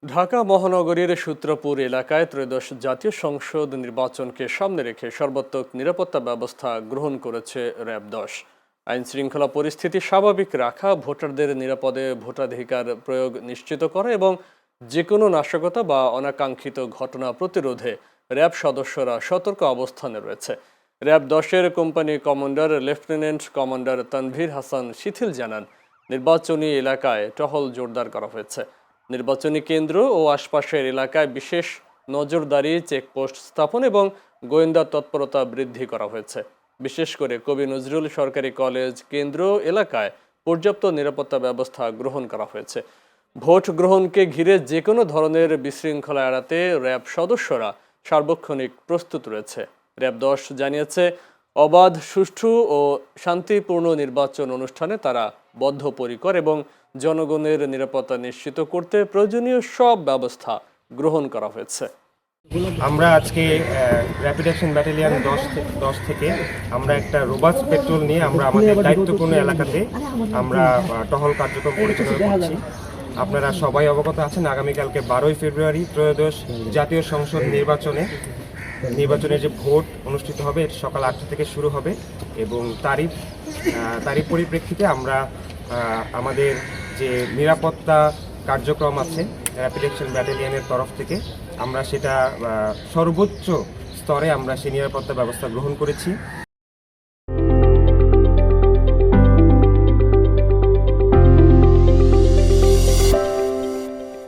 ঢাকা মহানগরীর সূত্রপুর এলাকায় ত্রয়োদশ জাতীয় সংসদ নির্বাচনকে সামনে রেখে সর্বাত্মক নিরাপত্তা ব্যবস্থা গ্রহণ করেছে র্যাব-১০। আইন শৃঙ্খলা পরিস্থিতি স্বাভাবিক রাখা, ভোটারদের নিরাপদে ভোটাধিকার প্রয়োগ নিশ্চিত করা এবং যেকোনো নাশকতা বা অনাকাঙ্ক্ষিত ঘটনা প্রতিরোধে র্যাব সদস্যরা সতর্ক অবস্থানে রয়েছে। র্যাব-১০-এর company commander lieutenant commander Tanvir Hasan Shithil জানান, নির্বাচনী এলাকায় টহল জোরদার করা হয়েছে। নির্বাচনী কেন্দ্র ও আশপাশের এলাকায় বিশেষ নজরদারি, চেকপোস্ট স্থাপন এবং গোয়েন্দা তৎপরতা বৃদ্ধি করা হয়েছে। বিশেষ করে কবি নজরুল সরকারি কলেজ কেন্দ্র এলাকায় পর্যাপ্ত নিরাপত্তা ব্যবস্থা গ্রহণ করা হয়েছে। ভোট গ্রহণকে ঘিরে যে কোনো ধরনের বিশৃঙ্খলা এড়াতে র্যাব সদস্যরা সার্বক্ষণিক প্রস্তুত রয়েছে। র্যাব-১০ জানিয়েছে, অবাধ, সুষ্ঠু ও শান্তিপূর্ণ নির্বাচন অনুষ্ঠানে তারা বদ্ধপরিকর এবং জনগণের নিরাপত্তা নিশ্চিত করতে প্রয়োজনীয় সব ব্যবস্থা গ্রহণ করা হয়েছে। আমরা আজকে র্যাপিড অ্যাকশন ব্যাটালিয়ন 10 থেকে আমরা একটা রোবাস্ট পেট্রোল নিয়ে আমরা আমাদের দায়িত্বপূর্ণ এলাকাতে আমরা টহল কার্যক্রম পরিচালনা করছি। আপনারা সবাই অবগত আছেন, আগামীকালকে 12ই ফেব্রুয়ারি ত্রয়োদশ জাতীয় সংসদ নির্বাচনের যে ভোট অনুষ্ঠিত হবে সকাল 8টা থেকে শুরু হবে এবং তারই পরিপ্রেক্ষিতে আমরা আমাদের যে নিরাপত্তা কার্যক্রম আছে র্যাপিড অ্যাকশন ব্যাটালিয়নের তরফ থেকে আমরা সেটা সর্বোচ্চ স্তরে আমরা সেই নিরাপত্তা ব্যবস্থা গ্রহণ করেছি।